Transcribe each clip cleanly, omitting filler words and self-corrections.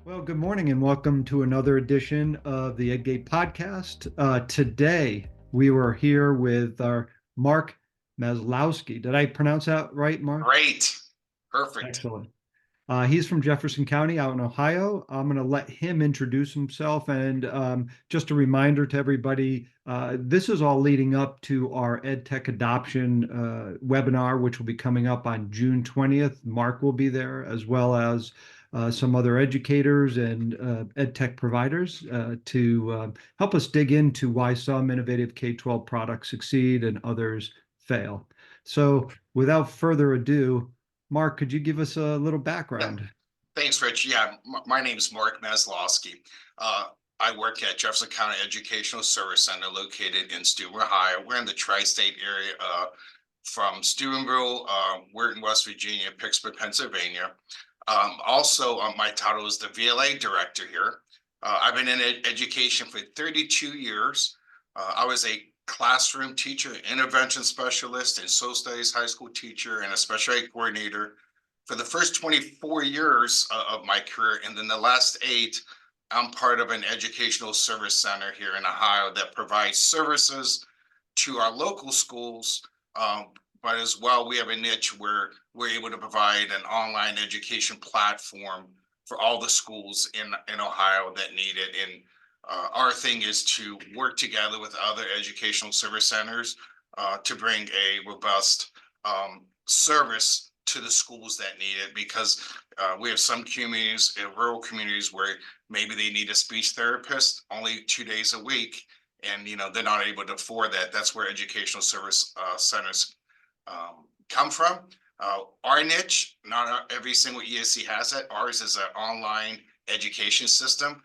Well, good morning and welcome to another edition of the EdGate podcast. Today we were here with our Mark Masloski. Did I pronounce that right, Mark? Great. Perfect. Excellent. He's from Jefferson County out in Ohio. I'm going to let him introduce himself. And just a reminder to everybody, this is all leading up to our EdTech Adoption webinar, which will be coming up on June 20th. Mark will be there, as well as some other educators and EdTech providers to help us dig into why some innovative K-12 products succeed and others fail. So without further ado, Mark, could you give us a little Yeah. background? Thanks, Rich. Yeah, my name is Mark Masloski. I work at Jefferson County Educational Service Center located in Steubenville, Ohio. We're in the tri-state area from Steubenville, we're in West Virginia, Pittsburgh, Pennsylvania. Also, my title is the VLA Director here. I've been in education for 32 years. I was a classroom teacher, intervention specialist, and social studies high school teacher, and a special ed coordinator for the first 24 years of my career. And then the last 8, I'm part of an educational service center here in Ohio that provides services to our local schools. But as well, we have a niche where we're able to provide an online education platform for all the schools in Ohio that need it. And our thing is to work together with other educational service centers to bring a robust service to the schools that need it, because we have some communities, rural communities, where maybe they need a speech therapist only 2 days a week, and they're not able to afford that. That's where educational service centers come from. Our niche, not every single ESC has that. Ours is an online education system,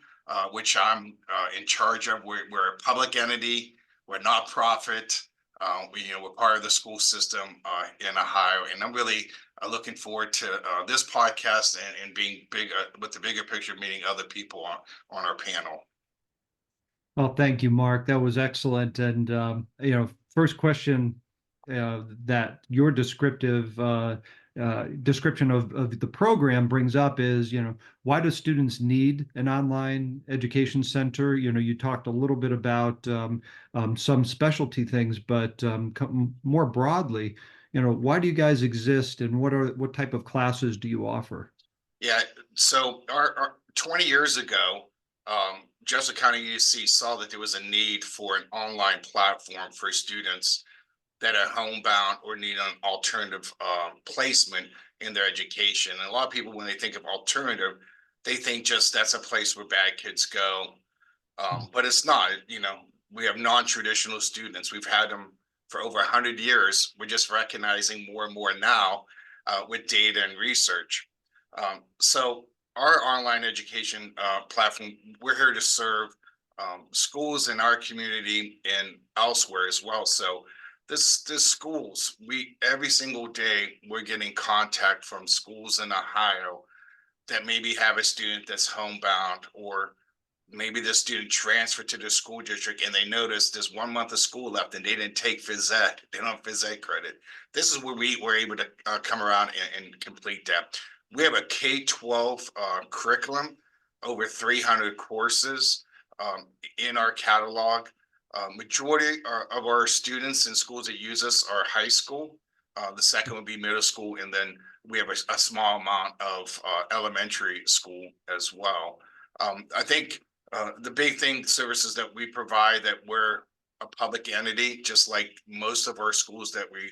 which I'm in charge of. We're a public entity, we're a nonprofit. We're part of the school system in Ohio, and I'm really looking forward to this podcast and being big with the bigger picture, meeting other people on our panel. Well, thank you, Mark. That was excellent. And first question that your description of the program brings up is, why do students need an online education center? You talked a little bit about some specialty things, but more broadly, why do you guys exist, and what type of classes do you offer? Yeah, so our 20 years ago, Jefferson County UC saw that there was a need for an online platform for students that are homebound or need an alternative placement in their education. And a lot of people, when they think of alternative, they think just that's a place where bad kids go. But it's not. We have non-traditional students. We've had them for over 100 years. We're just recognizing more and more now with data and research. So our online education platform, we're here to serve schools in our community and elsewhere as well. So this schools, every single day we're getting contact from schools in Ohio that maybe have a student that's homebound, or maybe the student transferred to the school district and they noticed there's 1 month of school left and they didn't take phys ed. They don't have phys ed credit. This is where we were able to come around and complete that. We have a K-12 curriculum, over 300 courses in our catalog. Majority of our students in schools that use us are high school. The second would be middle school, and then we have a small amount of elementary school as well. I think the big thing, services that we provide, that we're a public entity, just like most of our schools that we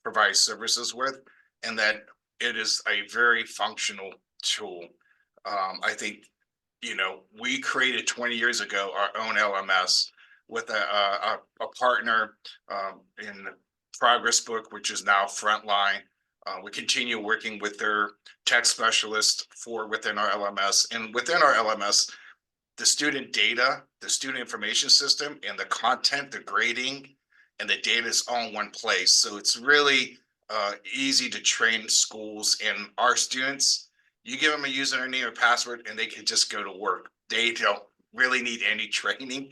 provide services with, and that it is a very functional tool. I think, we created 20 years ago our own LMS with a partner in Progress Book, which is now Frontline. We continue working with their tech specialist within our LMS. And within our LMS, the student data, the student information system, and the content, the grading, and the data is all in one place. So it's really easy to train schools and our students. You give them a username or password and they can just go to work. They don't really need any training.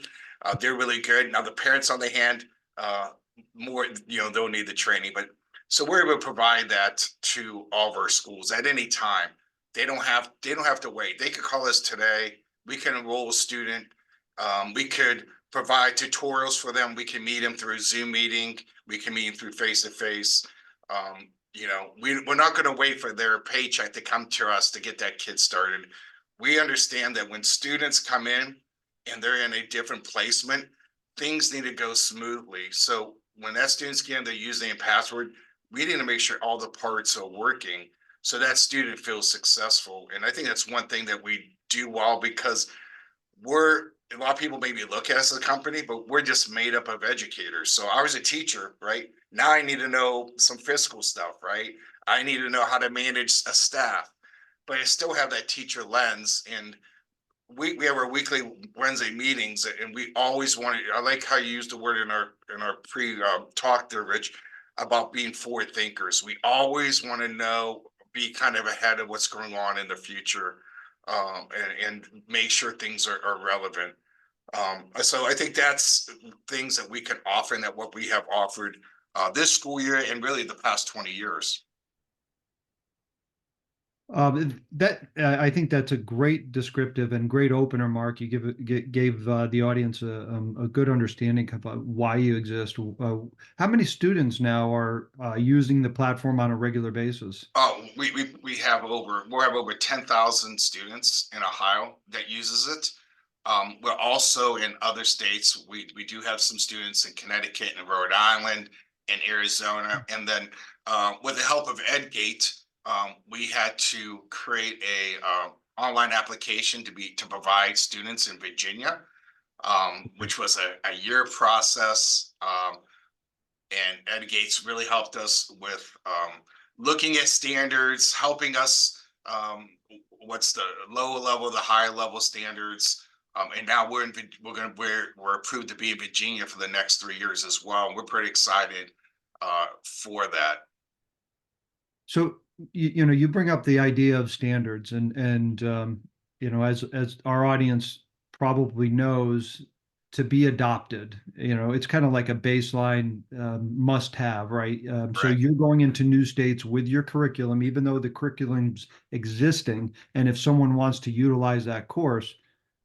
They're really good. Now the parents on the hand, more, they'll need the training. But so we're able to provide that to all of our schools at any time, they don't have to wait. They could call us today. We can enroll a student. We could provide tutorials for them. We can meet them through Zoom meeting. We can meet them through face to face. We're not going to wait for their paycheck to come to us to get that kid started. We understand that when students come in and they're in a different placement, things need to go smoothly. So when that student's getting their username and password, we need to make sure all the parts are working so that student feels successful. And I think that's one thing that we do well, because a lot of people maybe look at us as a company, but we're just made up of educators. So I was a teacher, right? Now I need to know some fiscal stuff, right? I need to know how to manage a staff, but I still have that teacher lens. And we have our weekly Wednesday meetings, and we always want to. I like how you used the word in our pre talk there, Rich, about being forward thinkers. We always want to know, be kind of ahead of what's going on in the future, and make sure things are relevant. So I think that's things that we can offer, and that what we have offered this school year and really the past 20 years. I think that's a great descriptive and great opener, Mark. You gave the audience a good understanding about why you exist. How many students now are using the platform on a regular basis? We'll have over 10,000 students in Ohio that uses it. We're also in other states. We do have some students in Connecticut and Rhode Island and Arizona. And then with the help of EdGate, we had to create a online application to provide students in Virginia, which was a year process. And EdGate's really helped us with looking at standards, helping us what's the lower level, the higher level standards. And now we're approved to be in Virginia for the next 3 years as well. We're pretty excited for that. So you bring up the idea of standards, and as our audience probably knows, to be adopted, it's kind of like a baseline must have, right? So Right. you're going into new states with your curriculum, even though the curriculum's existing, and if someone wants to utilize that course,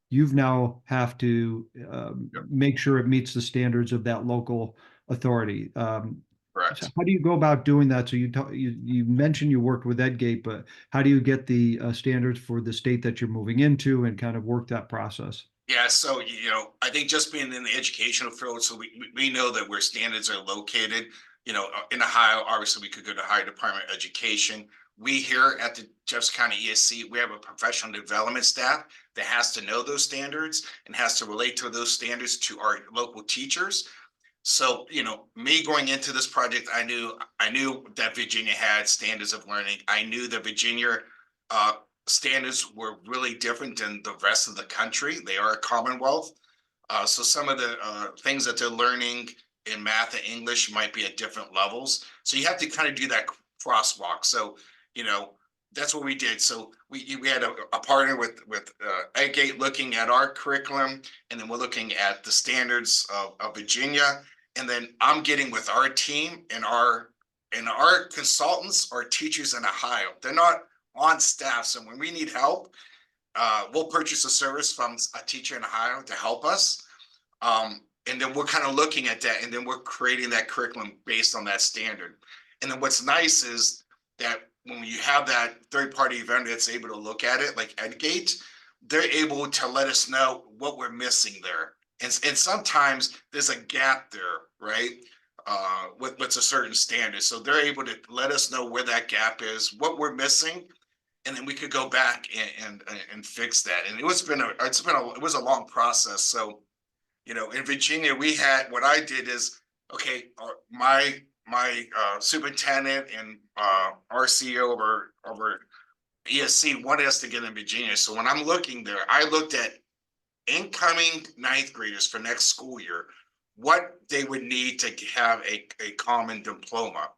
you've now have to Yep. make sure it meets the standards of that local authority. So Correct. how do you go about doing that? So you mentioned you worked with EdGate, but how do you get the standards for the state that you're moving into and kind of work that process? Yeah, so I think just being in the educational field, so we know that where standards are located. In Ohio, obviously we could go to Ohio Department of Education. We here at the Jefferson County ESC, we have a professional development staff that has to know those standards and has to relate to those standards to our local teachers. So, me going into this project, I knew that Virginia had standards of learning. I knew that Virginia standards were really different than the rest of the country. They are a Commonwealth. So some of the things that they're learning in math and English might be at different levels. So you have to kind of do that crosswalk. So, that's what we did. So we had a partner with EdGate looking at our curriculum, and then we're looking at the standards of Virginia. And then I'm getting with our team, and our consultants are teachers in Ohio. They're not on staff. So when we need help, we'll purchase a service from a teacher in Ohio to help us. And then we're kind of looking at that, and then we're creating that curriculum based on that standard. And then what's nice is that when you have that third-party vendor that's able to look at it, like EdGate, they're able to let us know what we're missing there. And sometimes there's a gap there, right? With what's a certain standard. So they're able to let us know where that gap is, what we're missing, and then we could go back and fix that. And it was a long process. So, in Virginia, what I did is, okay, my superintendent and our CEO over ESC wanted us to get in Virginia. So when I'm looking there, I looked at incoming ninth graders for next school year, what they would need to have a common diploma.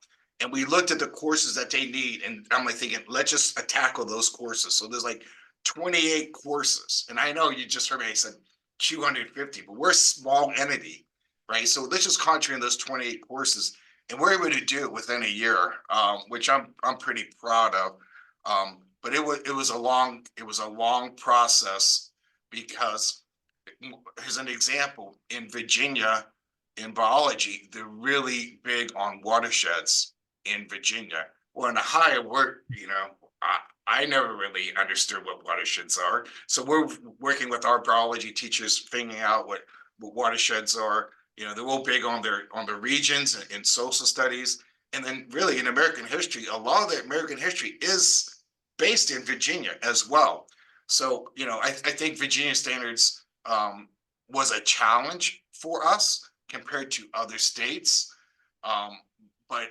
And we looked at the courses that they need, and I'm like thinking, let's just tackle those courses. So there's like 28 courses. And I know you just heard me, I said 250, but we're a small entity, right? So let's just concentrate on those 28 courses. And we're able to do it within a year, which I'm pretty proud of. but it was a long process because as an example, in Virginia, in biology, they're really big on watersheds in Virginia. Well, in Ohio, I never really understood what watersheds are. So we're working with our biology teachers, figuring out what watersheds are. They're all big on their regions and social studies. And then really in American history, a lot of the American history is based in Virginia as well. So, I think Virginia standards was a challenge for us compared to other states. But,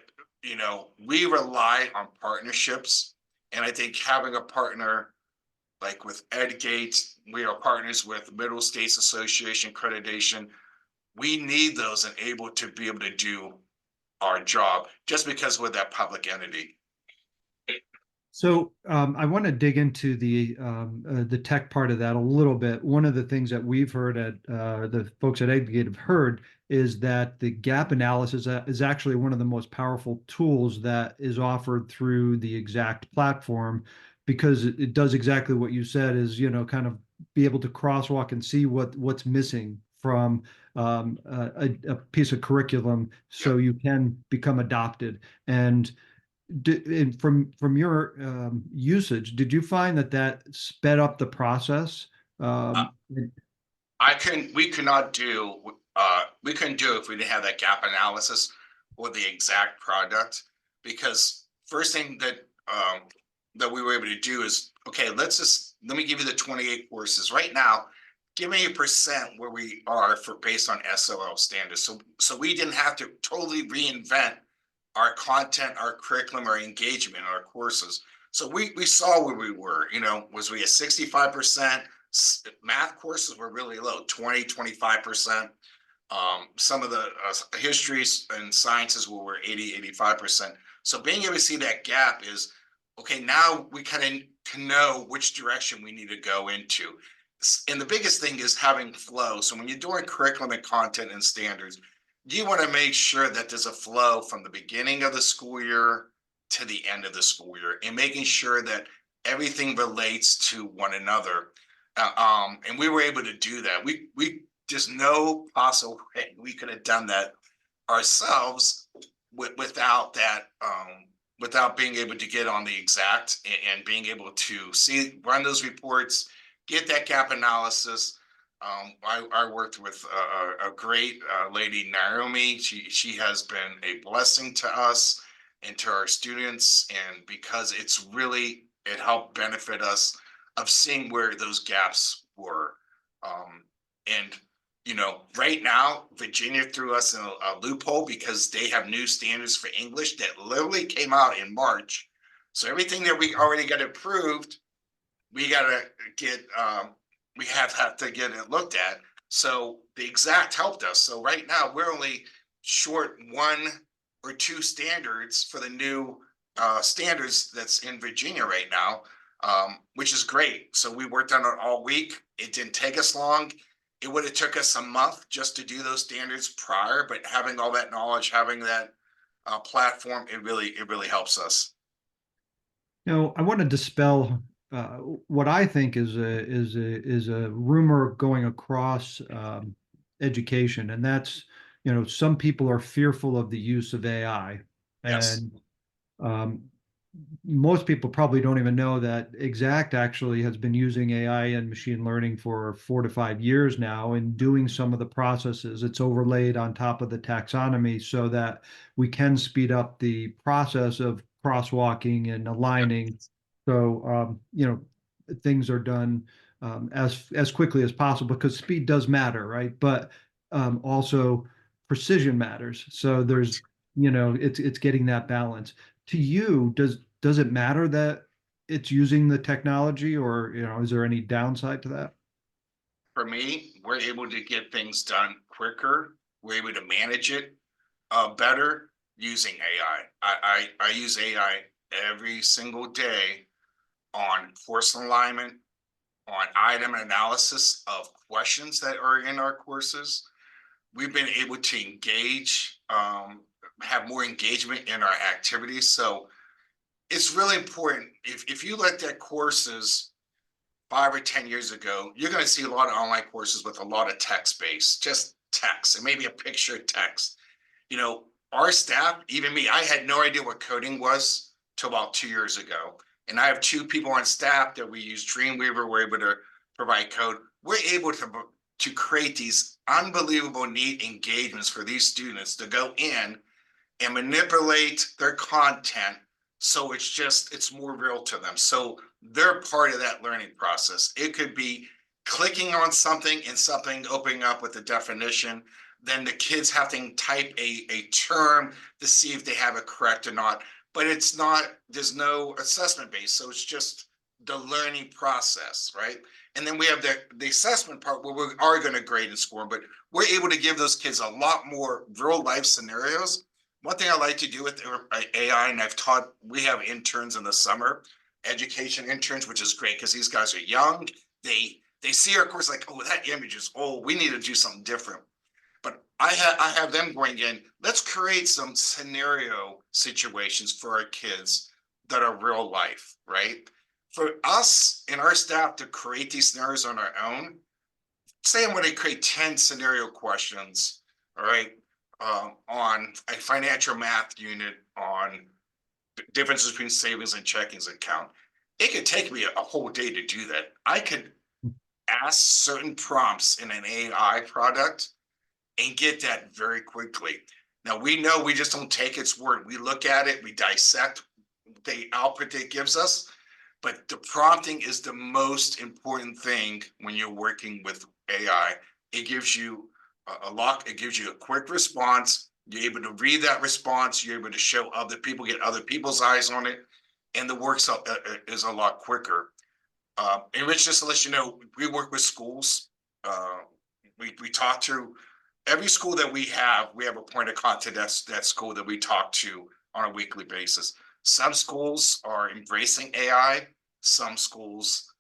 we rely on partnerships. And I think having a partner like with EdGate, we are partners with Middle States Association accreditation. We need those and able to be able to do our job just because we're that public entity. So I want to dig into the tech part of that a little bit. One of the things that we've heard at the folks at EdGate have heard is that the gap analysis is actually one of the most powerful tools that is offered through the Exact platform, because it does exactly what you said, is kind of be able to crosswalk and see what's missing from a piece of curriculum, so Yep. you can become adopted. And from your usage, did you find that sped up the process? Uh, Um, we could not do, we couldn't do it if we didn't have that gap analysis or the exact product. Because first thing that we were able to do is, okay, let me give you the 28 courses right now. Give me a percent where we are based on SOL standards. So we didn't have to totally reinvent our content, our curriculum, our engagement, our courses. So we saw where we were, was we at 65%? Math courses were really low, 20-25%. Some of the histories and sciences were 80-85%. So being able to see that gap is, okay, now we kind of can know which direction we need to go into. And the biggest thing is having flow. So when you're doing curriculum and content and standards, you want to make sure that there's a flow from the beginning of the school year to the end of the school year, and making sure that everything relates to one another. And we were able to do that. We There's no possible way we could have done that ourselves without that, without being able to get on the Exact and being able to run those reports, get that gap analysis. I worked with a great lady, Naomi. She has been a blessing to us and to our students, and because it helped benefit us of seeing where those gaps were. And right now, Virginia threw us in a loophole because they have new standards for English that literally came out in March. So everything that we already got approved, we got to get we have to get it looked at. So the Exact helped us. So right now we're only short 1 or 2 standards for the new standards that's in Virginia right now, which is great. So we worked on it all week. It didn't take us long. It would have took us a month just to do those standards prior, but having all that knowledge, having that platform, it really helps us. I want to dispel what I think is a rumor going across education, and that's some people are fearful of the use of AI, Yes. and um, most people probably don't even know that Exact actually has been using AI and machine learning for 4 to 5 years now, and doing some of the processes. It's overlaid on top of the taxonomy so that we can speed up the process of crosswalking and Yep. aligning. So, things are done as quickly as possible, because speed does matter, right? But also precision matters. So it's getting that balance. To you, does it matter that it's using the technology, or is there any downside to that? For me, we're able to get things done quicker. We're able to manage it better using AI. I use AI every single day on course alignment, on item analysis of questions that are in our courses. We've been able to have more engagement in our activities. So it's really important. If you looked at courses 5 or 10 years ago, you're going to see a lot of online courses with a lot of text based, just text and maybe a picture of text. You know, our staff, even me, I had no idea what coding was till about 2 years ago. And I have two people on staff that we use Dreamweaver. We're able to provide code. We're able to create these unbelievable neat engagements for these students to go in and manipulate their content so it's more real to them. So they're part of that learning process. It could be clicking on something and something opening up with a definition. Then the kids have to type a term to see if they have it correct or not. But it's not, there's no assessment base. So it's just the learning process, right? And then we have the assessment part where we are going to grade and score, but we're able to give those kids a lot more real life scenarios. One thing I like to do with AI, and we have interns in the summer, education interns, which is great because these guys are young. They see our course like, oh, that image is old. We need to do something different. But I have them going in, let's create some scenario situations for our kids that are real life, right? For us and our staff to create these scenarios on our own, say I'm going to create 10 scenario questions, all right, on a financial math unit on the differences between savings and checkings account. It could take me a whole day to do that. I could ask certain prompts in an AI product and get that very quickly. Now we know we just don't take its word. We look at it, we dissect the output it gives us, but the prompting is the most important thing when you're working with AI. It gives you it gives you a quick response. You're able to read that response. You're able to show other people, get other people's eyes on it, and the work is a lot quicker. And Rich, just to let you know, we work with schools. We talk to every school that we have a point of contact that school that we talk to on a weekly basis. Some schools are embracing AI, some schools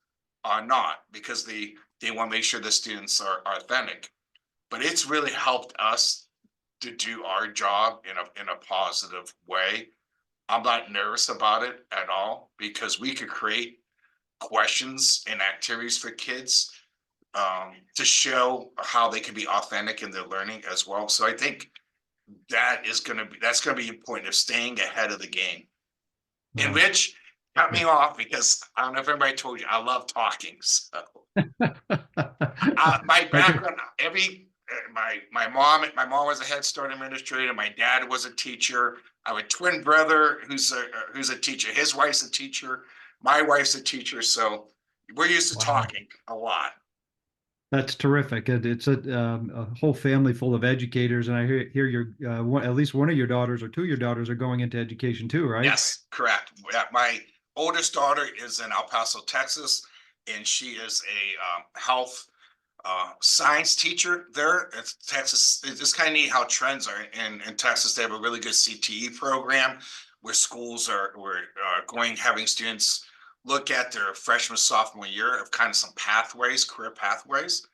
are not because they want to make sure the students are authentic. But it's really helped us to do our job in a positive way. I'm not nervous about it at all because we could create questions and activities for kids to show how they can be authentic in their learning as well. So I think that's going to be important of staying ahead of the game. Wow. And Rich, cut me off because I don't know if everybody told you I love talking. So my background, my mom was a Head Start administrator. My dad was a teacher. I have a twin brother who's a teacher. His wife's a teacher. My wife's a teacher. So we're used to talking a lot. That's terrific. It's a whole family full of educators, and I hear your at least one of your daughters or two of your daughters are going into education too, right? Yes, correct. My oldest daughter is in El Paso, Texas, and she is a health science teacher there. It's Texas. It's kind of neat how trends are in Texas. They have a really good CTE program where schools are having students look at their freshman, sophomore year of kind of some career pathways.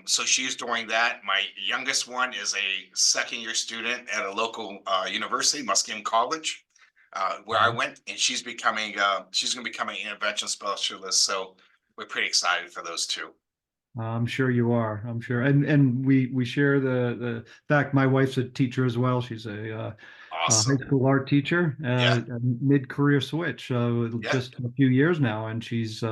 So she's doing that. My youngest one is a second-year student at a local university, Muscatine College, where I went, and she's going to become an intervention specialist. So we're pretty excited for those two. I'm sure you are. I'm sure, and we share the fact. My wife's a teacher as well. She's a Awesome. high school art teacher, Yeah. a mid-career switch, just a few years now, and she's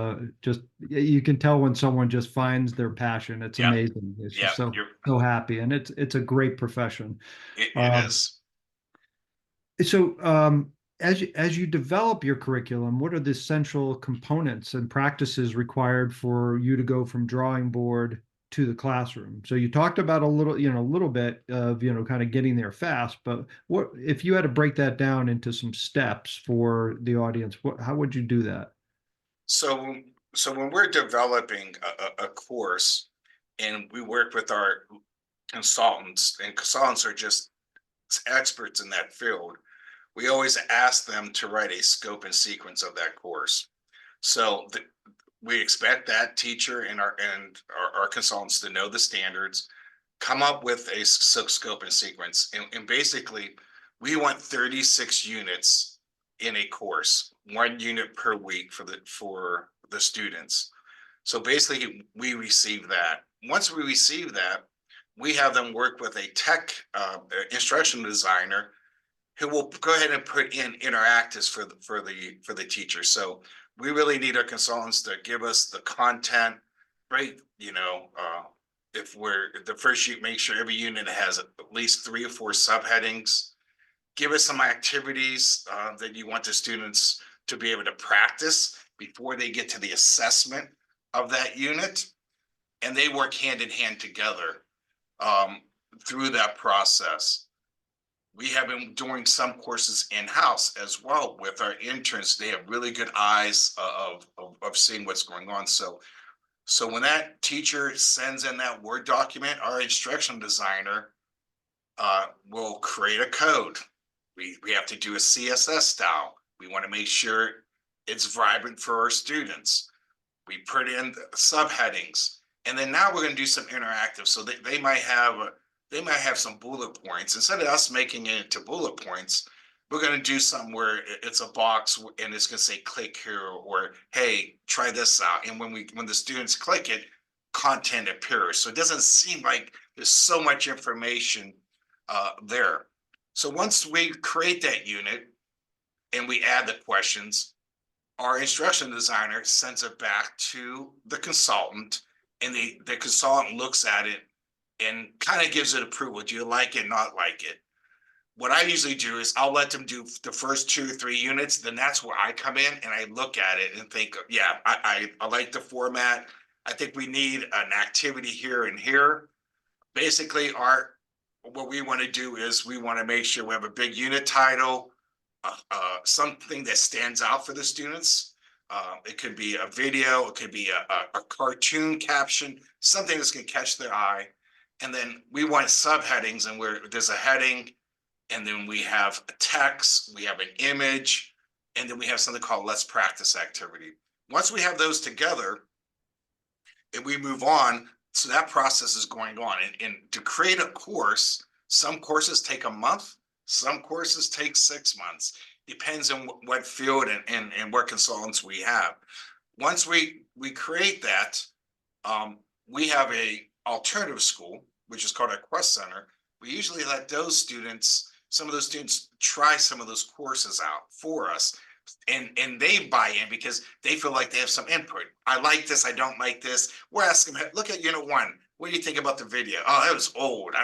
just you can tell when someone just finds their passion. It's amazing. She's so happy, and it's a great profession. It is. So, as you develop your curriculum, what are the essential components and practices required for you to go from drawing board to the classroom? So you talked about a little bit of, kind of getting there fast, but what if you had to break that down into some steps for the audience, how would you do that? So when we're developing a course and we work with our consultants, and consultants are just experts in that field, we always ask them to write a scope and sequence of that course. So we expect that teacher and our consultants to know the standards, come up with a scope and sequence. And basically, we want 36 units in a course, 1 unit per week for the students. So basically, we receive that. Once we receive that, we have them work with a tech instructional designer who will go ahead and put in interactives for the teacher. So we really need our consultants to give us the content, right? If we're the first sheet, make sure every unit has at least 3 or 4 subheadings. Give us some activities that you want the students to be able to practice before they get to the assessment of that unit. And they work hand in hand together through that process. We have been doing some courses in-house as well with our interns. They have really good eyes of seeing what's going on. So when that teacher sends in that Word document, our instructional designer will create a code. We have to do a CSS style. We want to make sure it's vibrant for our students. We put in the subheadings, and then now we're going to do some interactive. So they might have some bullet points. Instead of us making it into bullet points, we're going to do something where it's a box and it's going to say click here, or hey, try this out. And when the students click it, content appears. So it doesn't seem like there's so much information there. So once we create that unit and we add the questions, our instruction designer sends it back to the consultant, and the consultant looks at it and kind of gives it approval. Do you like it, not like it? What I usually do is I'll let them do the first 2 or 3 units. Then that's where I come in and I look at it and think, yeah, I like the format. I think we need an activity here and here. Basically, what we want to do is we want to make sure we have a big unit title, something that stands out for the students. It could be a video, it could be a cartoon caption, something that's going to catch their eye. And then we want subheadings, and where there's a heading, and then we have a text, we have an image, and then we have something called let's practice activity. Once we have those together and we move on, so that process is going on. And to create a course, some courses take a month, some courses take 6 months. Depends on what field and what consultants we have. Once we create that, we have a alternative school, which is called a Quest Center. We usually let some of those students try some of those courses out for us. And they buy in because they feel like they have some input. I like this, I don't like this. We're asking them, look at unit 1. What do you think about the video? Oh, that was old.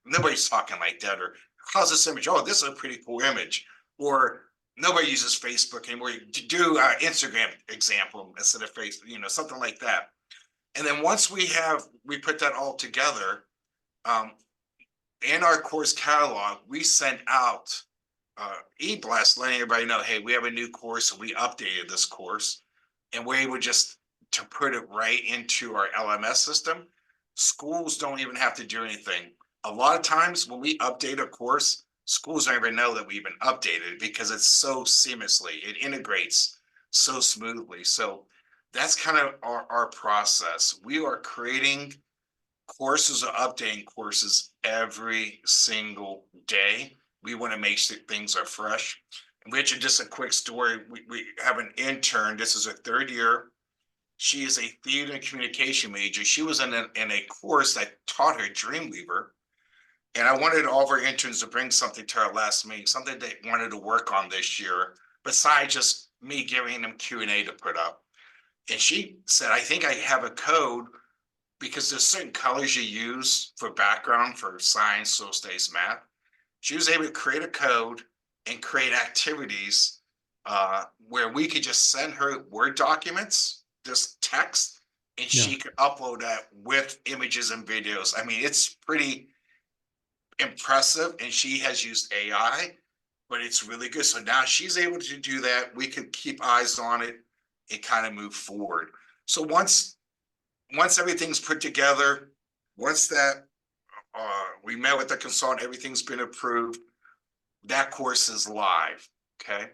Nobody's talking like that. Or how's this image? Oh, this is a pretty cool image. Or nobody uses Facebook anymore. Do Instagram example instead of Facebook, something like that. And then once we put that all together, in our course catalog, we sent out e-blast letting everybody know, hey, we have a new course and we updated this course. And we're able just to put it right into our LMS system. Schools don't even have to do anything. A lot of times when we update a course, schools don't even know that we even updated it because it's so seamlessly, it integrates so smoothly. So that's kind of our process. We are creating courses or updating courses every single day. We want to make sure things are fresh. And Richard, just a quick story. We have an intern. This is her 3rd year. She is a theater and communication major. She was in a course that taught her Dreamweaver. And I wanted all of our interns to bring something to our last meeting, something they wanted to work on this year, besides just me giving them Q&A to put up. And she said, I think I have a code, because there's certain colors you use for background for science, social studies, math. She was able to create a code and create activities where we could just send her Word documents, just text, and she could upload that with images and videos. I mean, it's pretty impressive, and she has used AI, but it's really good. So now she's able to do that. We can keep eyes on it and kind of move forward. So once everything's put together, once that we met with the consultant, everything's been approved, that course is live. Okay,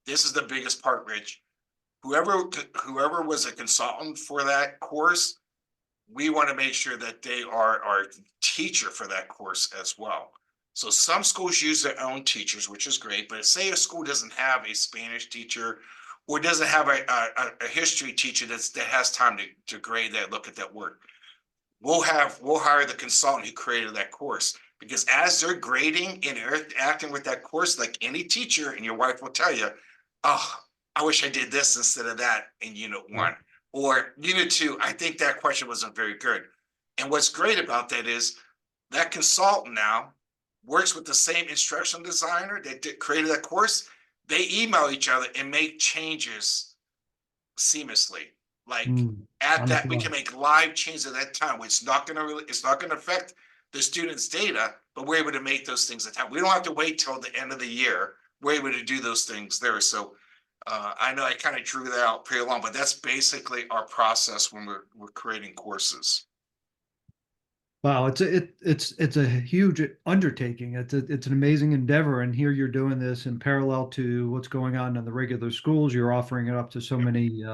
this is the biggest part, Rich. Whoever was a consultant for that course, we want to make sure that they are our teacher for that course as well. So some schools use their own teachers, which is great, but say a school doesn't have a Spanish teacher or doesn't have a history teacher that has time to grade that, look at that work. We'll hire the consultant who created that course, because as they're grading and interacting with that course, like any teacher, and your wife will tell you, oh, I wish I did this instead of that in unit Right. one or unit two. I think that question wasn't very good. And what's great about that is that consultant now works with the same instructional designer that created that course. They email each other and make changes seamlessly. Like Mm, at on the that, we fly. can make live changes at that time. It's not going to it's not going to affect the student's data, but we're able to make those things at time. We don't have to wait till the end of the year. We're able to do those things there. So I know I kind of drew that out pretty long, but that's basically our process when we're creating courses. Wow, it's a huge undertaking. It's an amazing endeavor, and here you're doing this in parallel to what's going on in the regular schools. You're offering it up to so many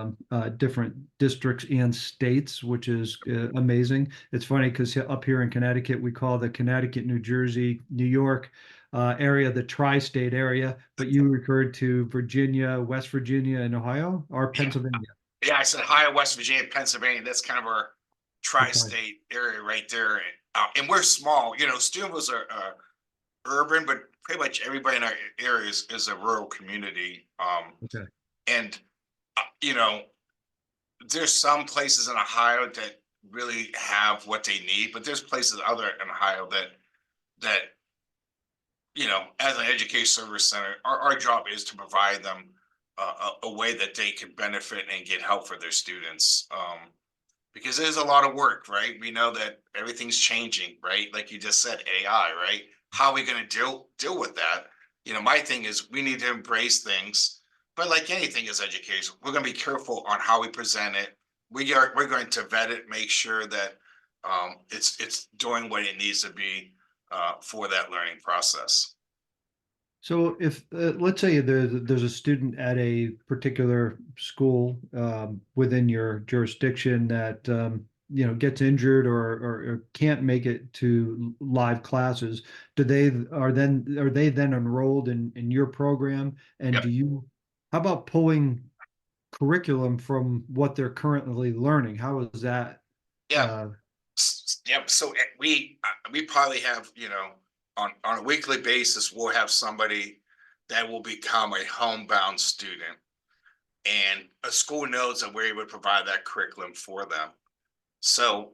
different districts and states, which is amazing. It's funny because up here in Connecticut, we call the Connecticut, New Jersey, New York area the tri-state area, but you referred to Virginia, West Virginia, and Ohio, or Yeah, Pennsylvania. yeah. I said Ohio, West Virginia, Pennsylvania. That's kind of our The tri. tri-state area right there, and we're small. You know, Steubenville's are urban, but pretty much everybody in our area is a rural community. Okay. And you know, there's some places in Ohio that really have what they need, but there's places other in Ohio that as an education service center, our job is to provide them a way that they can benefit and get help for their students. Because there's a lot of work, right? We know that everything's changing, right? Like you just said, AI, right? How are we going to deal with that? My thing is we need to embrace things, but like anything as education, we're going to be careful on how we present it. We're going to vet it, make sure that it's doing what it needs to be for that learning process. So if let's say there's a student at a particular school within your jurisdiction that gets injured or can't make it to live classes, are they then enrolled in your program? And Yep. do you how about pulling curriculum from what they're currently learning? How is that? Yeah. Uh, Yep. So we probably have, on a weekly basis, we'll have somebody that will become a homebound student, and a school knows that we're able to provide that curriculum for them. So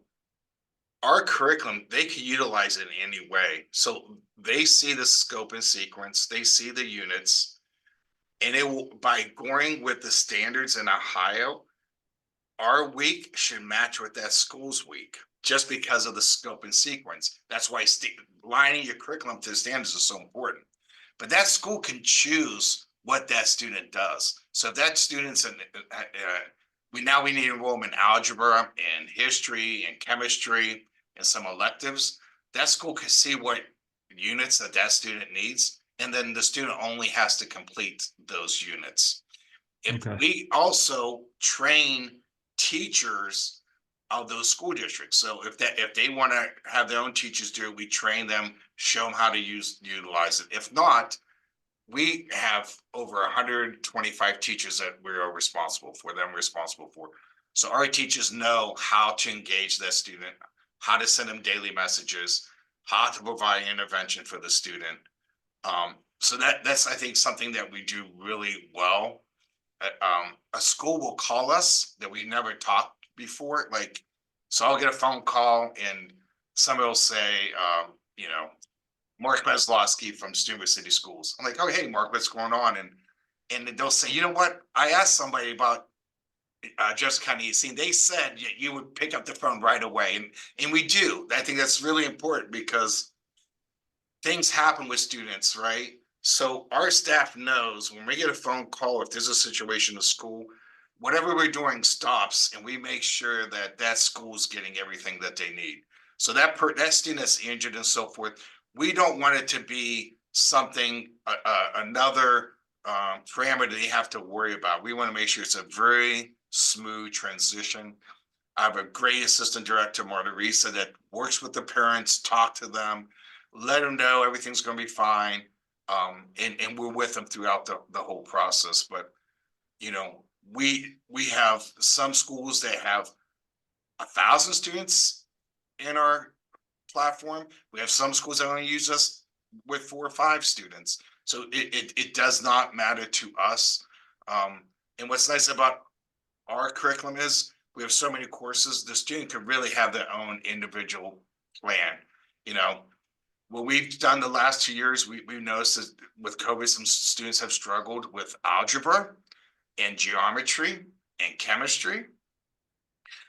our curriculum, they can utilize it in any way. So they see the scope and sequence, they see the units, and it will, by going with the standards in Ohio, our week should match with that school's week just because of the scope and sequence. That's why lining your curriculum to the standards is so important. But that school can choose what that student does. So if that student's we need enrollment in algebra and history and chemistry and some electives. That school can see what units that student needs, and then the student only has to complete those units. If okay. we also train teachers of those school districts, so if they want to have their own teachers do it, we train them, show them how to utilize it. If not, we have over 125 teachers that we are responsible for. So our teachers know how to engage that student, how to send them daily messages, how to provide intervention for the student. So that's, I think, something that we do really well. A school will call us that we never talked before. Like, so I'll get a phone call and somebody will say, Mark Masloski from Steubenville City Schools. I'm like, oh, hey, Mark, what's going on? And they'll say, you know what? I asked somebody about Jefferson County EC, and they said you would pick up the phone right away, and we do. I think that's really important because things happen with students, right? So our staff knows when we get a phone call, if there's a situation in school, whatever we're doing stops, and we make sure that that school's getting everything that they need. So that student that's injured and so forth, we don't want it to be something another parameter they have to worry about. We want to make sure it's a very smooth transition. I have a great assistant director, Marta Risa, that works with the parents, talk to them, let them know everything's gonna be fine. And we're with them throughout the whole process. But you know, we have some schools that have 1,000 students in our platform. We have some schools that only use us with 4 or 5 students. So it does not matter to us. And what's nice about our curriculum is we have so many courses, the student could really have their own individual plan. You know, what we've done the last 2 years, we've noticed that with COVID, some students have struggled with algebra and geometry and chemistry.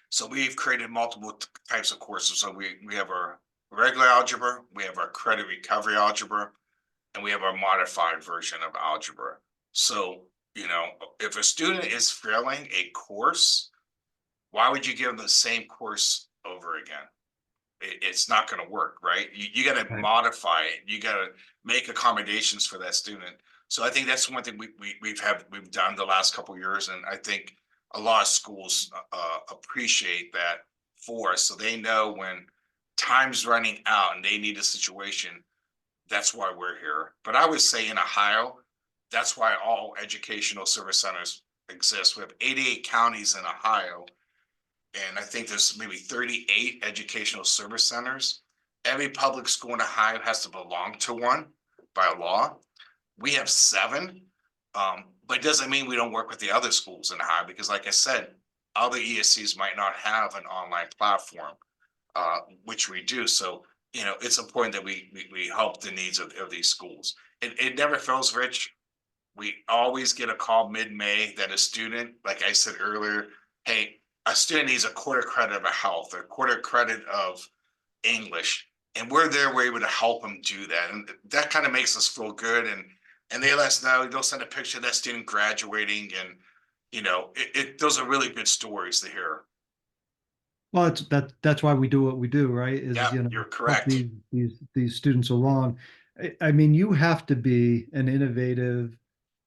So we've created multiple types of courses. So we have our regular algebra, we have our credit recovery algebra, and we have our modified version of algebra. So, you know, if a student is failing a course, why would you give them the same course over again? It's not going to work, right? You got to Right. modify it. You got to make accommodations for that student. So I think that's one thing we've done the last couple of years, and I think a lot of schools appreciate that for us, so they know when time's running out and they need a situation. That's why we're here. But I would say in Ohio, that's why all educational service centers exist. We have 88 counties in Ohio, and I think there's maybe 38 educational service centers. Every public school in Ohio has to belong to one by law. We have 7, but it doesn't mean we don't work with the other schools in Ohio, because like I said, other ESCs might not have an online platform, which we do. So, you know, it's important that we help the needs of these schools. It never fails, Rich. We always get a call mid-May that a student, like I said earlier, hey, a student needs a quarter credit of a health, or a quarter credit of English, and we're there, we're able to help them do that. And that kind of makes us feel good. And they let us know, they'll send a picture of that student graduating, and you know, those are really good stories to hear. Well, that's why we do what we do, right? Yeah, Is, you know, you're help correct. these students along. I mean, you have to be an innovative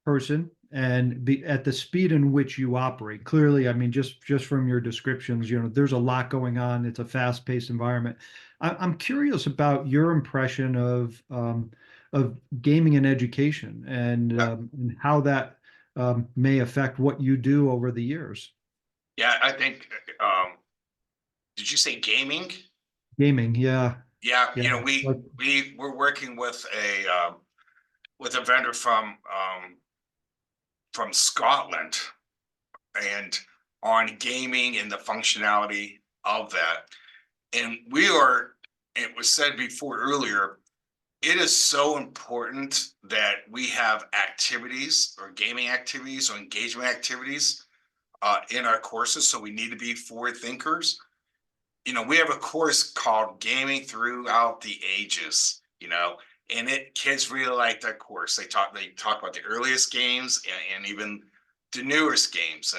person and be at the speed in which you operate. Clearly, I mean, just from your descriptions, you know, there's a lot going on. It's a fast-paced environment. I'm curious about your impression of gaming and education, Yeah, and how that may affect what you do over the years. yeah, I think did you say gaming? Gaming, yeah, Yeah, yeah. you know, Like, we're working with a vendor from Scotland, and on gaming and the functionality of that. And we are, it was said before earlier, it is so important that we have activities, or gaming activities, or engagement activities in our courses. So we need to be forward thinkers. You know, we have a course called Gaming Throughout the Ages, you know, and kids really like that course. They talk about the earliest games, and even the newest games.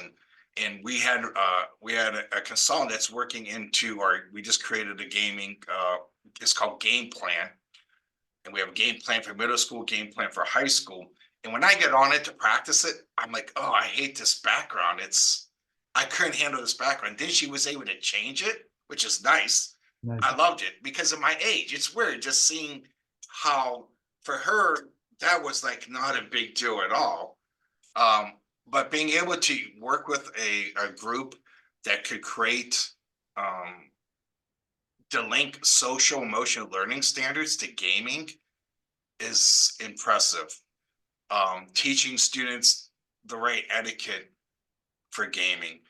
And we had a consultant that's working into we just created a gaming, it's called Game Plan. And we have a game plan for middle school, game plan for high school. And when I get on it to practice it, I'm like, oh, I hate this background. I couldn't handle this background. Then she was able to change it, which is nice. nice. I loved it because of my age. It's weird just seeing how, for her, that was like not a big deal at all. But being able to work with a group that could create, to link social emotional learning standards to gaming is impressive. Teaching students the right etiquette for gaming,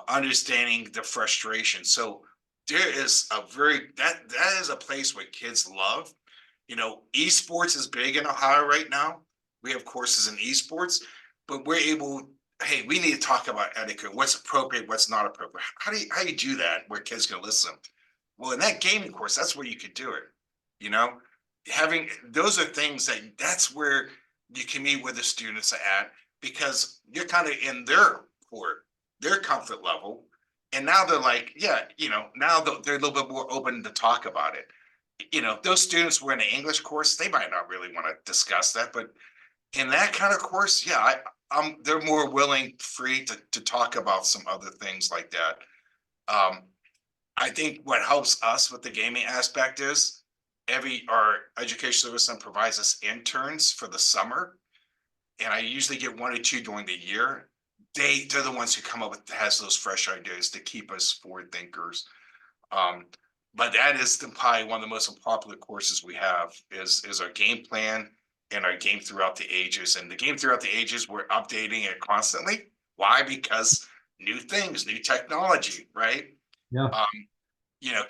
understanding the frustration. So there is that is a place where kids love. You know, esports is big in Ohio right now. We have courses in esports, but we're able. Hey, we need to talk about etiquette. What's appropriate? What's not appropriate? How do you do that where kids can listen? Well, in that gaming course, that's where you could do it. You know, having those are things that's where you can meet with the students at, because you're kind of in their court, their comfort level. And now they're like, yeah, you know, now they're a little bit more open to talk about it. You know, those students were in an English course, they might not really want to discuss that, but in that kind of course, yeah, they're more willing, free to talk about some other things like that. I think what helps us with the gaming aspect is our education service center provides us interns for the summer. And I usually get 1 or 2 during the year. They're the ones who come up with has those fresh ideas to keep us forward thinkers. But that is probably one of the most unpopular courses we have is our game plan and our game throughout the ages. And the game throughout the ages, we're updating it constantly. Why? Because new things, new technology, right? Yeah.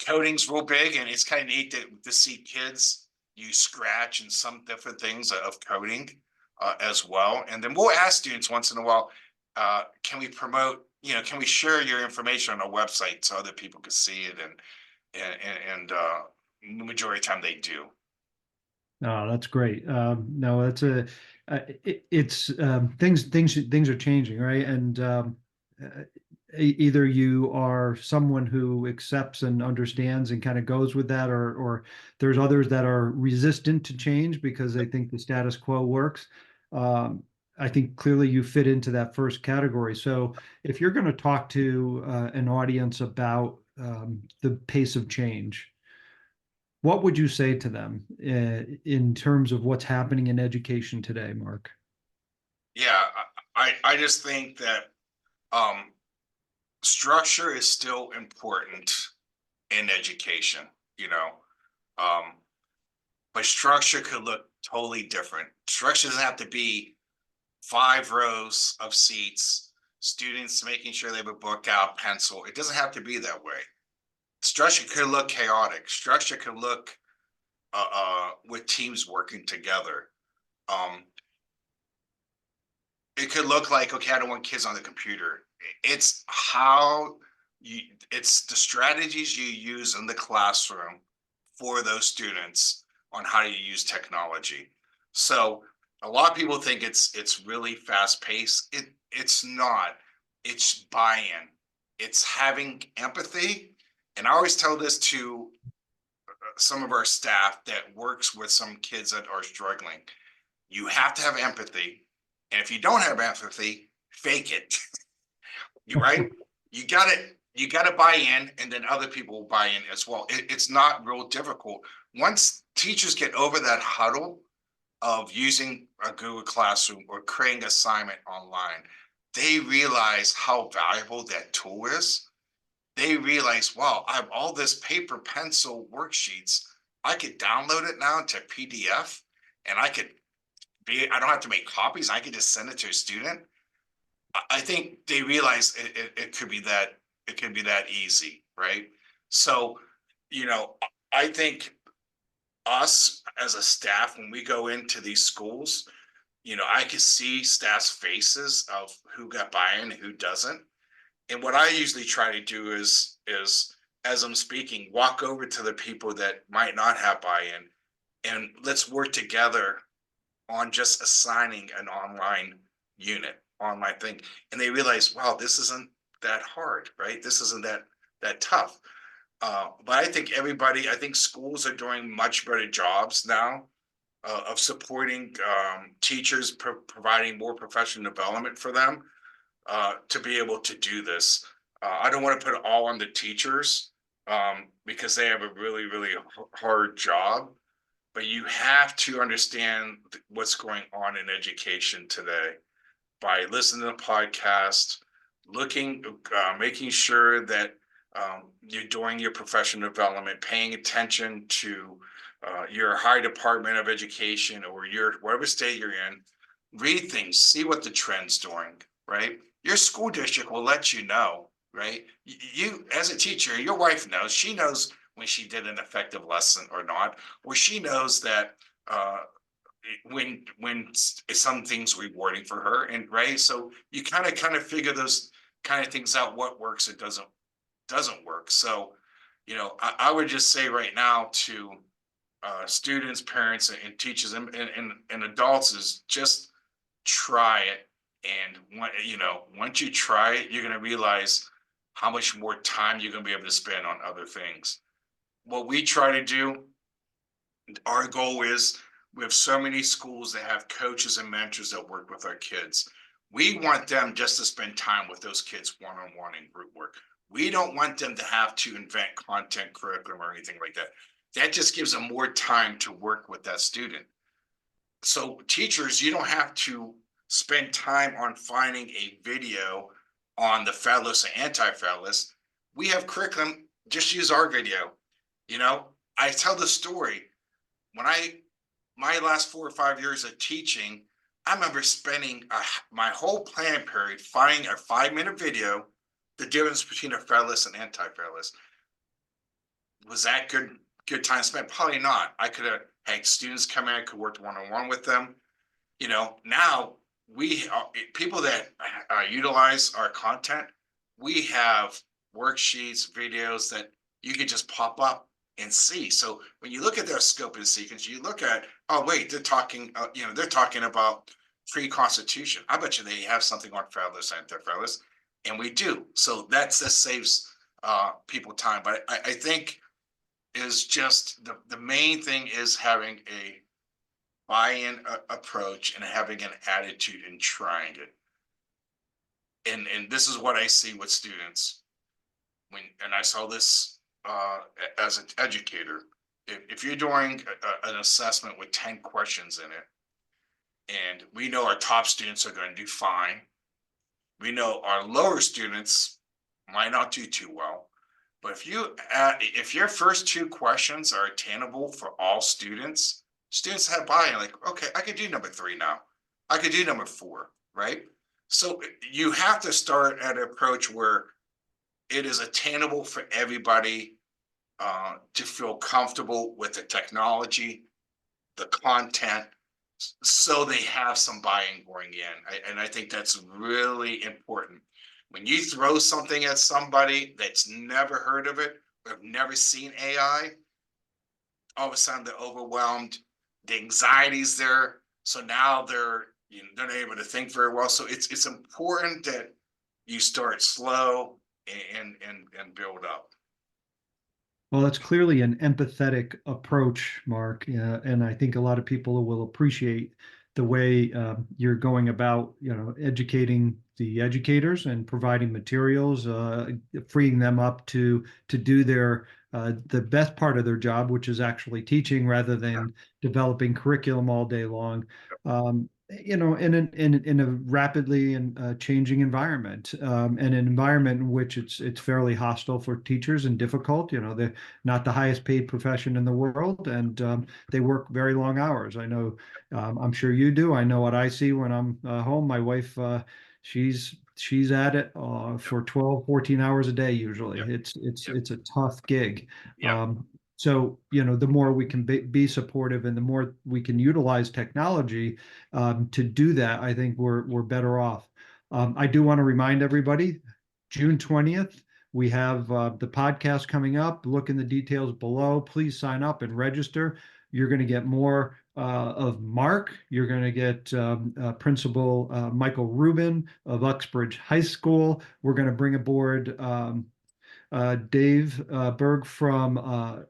Coding's real big, and it's kind of neat to see kids use Scratch and some different things of coding as well. And then we'll ask students once in a while, can we promote, can we share your information on our website so other people can see it? And the majority of the time they do. No, that's great. No, that's it's things are changing, right? And either you are someone who accepts and understands and kind of goes with that, or there's others that are resistant to change because they think the status quo works. I think clearly you fit into that first category. So if you're going to talk to an audience about the pace of change, what would you say to them in terms of what's happening in education today, Mark? Yeah, I just think that structure is still important in education, but structure could look totally different. Structure doesn't have to be 5 rows of seats, students making sure they have a book out, pencil. It doesn't have to be that way. Structure could look chaotic. Structure could look with teams working together. It could look like, okay, I don't want kids on the computer. It's it's the strategies you use in the classroom for those students on how to use technology. So a lot of people think it's really fast paced. It's not. It's buy-in. It's having empathy. And I always tell this to some of our staff that works with some kids that are struggling. You have to have empathy. And if you don't have empathy, fake it. You right? You gotta buy in, and then other people will buy in as well. It's not real difficult. Once teachers get over that huddle of using a Google Classroom or creating assignment online, they realize how valuable that tool is. They realize, wow, I have all this paper pencil worksheets. I could download it now to PDF, and I don't have to make copies. I could just send it to a student. I think they realize it could be that easy, right? So, I think us as a staff, when we go into these schools, I could see staff's faces of who got buy-in and who doesn't. And what I usually try to do is as I'm speaking, walk over to the people that might not have buy-in, and let's work together on just assigning an online thing. And they realize, wow, this isn't that hard, right? This isn't that tough. But I think schools are doing much better jobs now of supporting teachers, providing more professional development for them to be able to do this. I don't want to put it all on the teachers because they have a really, really hard job. But you have to understand what's going on in education today by listening to the podcast, making sure that you're doing your professional development, paying attention to your high department of education or your whatever state you're in. Read things, see what the trend's doing, right? Your school district will let you know, right? You, as a teacher, your wife knows. She knows when she did an effective lesson or not, or she knows that when something's rewarding for her, and right. So you kind of figure those kind of things out, what works, it doesn't work. So I would just say right now to students, parents, and teachers and adults is just try it. And once you try it, you're going to realize how much more time you're going to be able to spend on other things. What we try to do, our goal is, we have so many schools that have coaches and mentors that work with our kids. We want them just to spend time with those kids one-on-one in group work. We don't want them to have to invent content curriculum or anything like that. that just gives them more time to work with that student. So teachers, you don't have to spend time on finding a video on the Fed and anti-Fed. We have curriculum, just use our video. I tell the story when my last 4 or 5 years of teaching, I remember spending my whole planning period finding a 5-minute video, the difference between a Fed and anti-Fed. Was that good time spent? Probably not. I could have had students come in, I could work one-on-one with them. Now we people that utilize our content, we have worksheets, videos that you can just pop up and see. So when you look at their scope and sequence, you look at, oh wait, they're talking about pre-constitution. I bet you they have something on Federalist and anti-Federalist, and we do. So that saves people time. But I think is just the main thing is having a buy-in approach and having an attitude and trying it. And this is what I see with students and I saw this as an educator. If you're doing an assessment with 10 questions in it, and we know our top students are going to do fine, we know our lower students might not do too well. But if your first 2 questions are attainable for all students have buy-in, like, okay, I could do number 3 now. I could do number 4, right? So you have to start at an approach where it is attainable for everybody to feel comfortable with the technology, the content, so they have some buy-in going in. And I think that's really important. When you throw something at somebody that's never heard of it, or have never seen AI, all of a sudden they're overwhelmed. The anxiety's there, so now they're not able to think very well. So it's important that you start slow and build up. Well, it's clearly an empathetic approach, Mark, and I think a lot of people will appreciate the way you're going about, educating the educators and providing materials, freeing them up to do the best part of their job, which is actually teaching rather than developing curriculum all day long. In a rapidly and changing environment, and an environment in which it's fairly hostile for teachers and difficult. They're not the highest paid profession in the world, and they work very long hours. I know, I'm sure you do. I know what I see when I'm home. My wife, she's at it for 12, 14 hours a day usually. Yep. It's a tough gig. Yep. So, the more we can be supportive and the more we can utilize technology to do that, I think we're better off. I do want to remind everybody, June 20th, we have the podcast coming up. Look in the details below. Please sign up and register. You're going to get more of Mark. You're going to get Principal Michael Rubin of Uxbridge High School. We're going to bring aboard Dave Berg from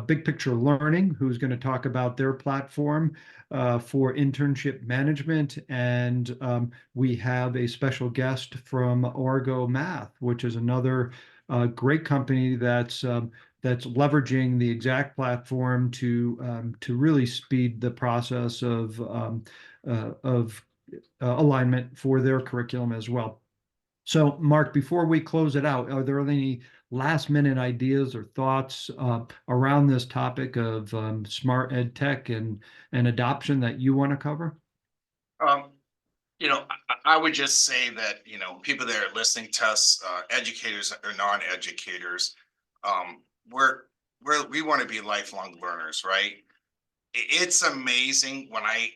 Big Picture Learning, who's going to talk about their platform for internship management. And we have a special guest from Orgo Math, which is another great company that's leveraging the Exact platform to really speed the process of alignment for their curriculum as well. So, Mark, before we close it out, are there any last minute ideas or thoughts around this topic of smart ed tech and adoption that you want to cover? I would just say that, people that are listening to us, educators or non-educators, we want to be lifelong learners, right? It's amazing when I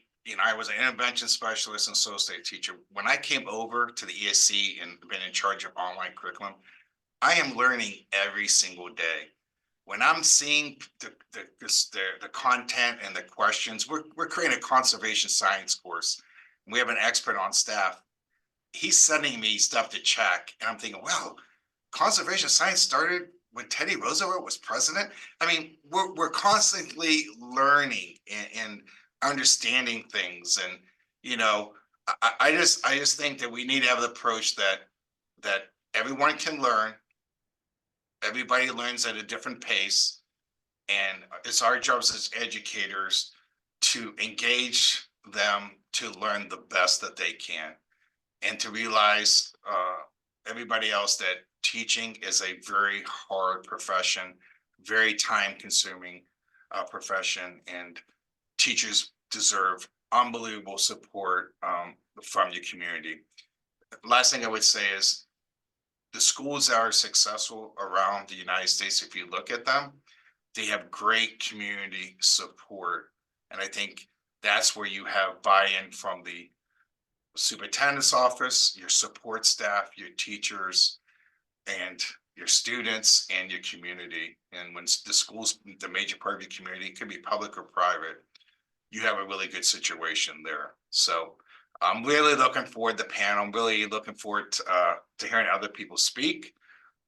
was an intervention specialist and associate teacher. When I came over to the ESC and been in charge of online curriculum, I am learning every single day. When I'm seeing the content and the questions, we're creating a conservation science course. We have an expert on staff. He's sending me stuff to check, and I'm thinking, well, conservation science started when Teddy Roosevelt was president. I mean, we're constantly learning and understanding things, and I just think that we need to have the approach that everyone can learn. Everybody learns at a different pace, And it's our jobs as educators to engage them to learn the best that they can, and to realize everybody else that teaching is a very hard profession, very time consuming profession, and teachers deserve unbelievable support from your community. Last thing I would say is the schools that are successful around the United States, if you look at them, they have great community support. And I think that's where you have buy-in from the superintendent's office, your support staff, your teachers, and your students and your community. And when the schools, the major part of your community, it could be public or private, you have a really good situation there. So I'm really looking forward to the panel. I'm really looking forward to hearing other people speak.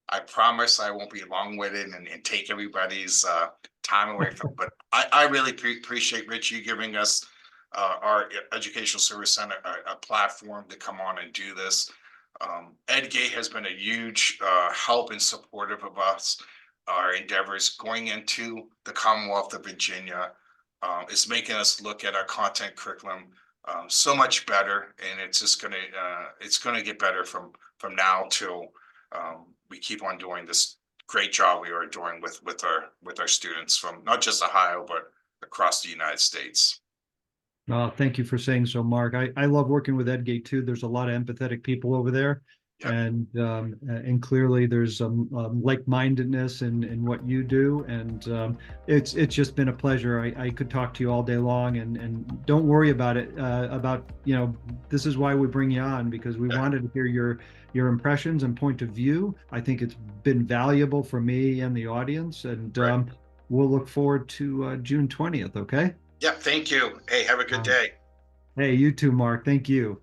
I promise I won't be long-winded and take everybody's time away from, but I really appreciate Rich, you giving us our Educational Service Center a platform to come on and do this. EdGate has been a huge help and supportive of us, our endeavors going into the Commonwealth of Virginia. It's making us look at our content curriculum so much better, and it's just gonna get better from now till we keep on doing this great job we are doing with our students from not just Ohio but across the United States. Thank you for saying so, Mark. I love working with EdGate too. There's a lot of empathetic people over there. Yep. And clearly there's like-mindedness in what you do, and it's just been a pleasure. I could talk to you all day long, and don't worry about it. This is why we bring you on, because we wanted to hear your impressions and point of view. I think it's been valuable for me and the audience, and Right. we'll look forward to June 20th. Okay. Yeah, thank you. Hey, have a good day. Hey, you too, Mark. Thank you.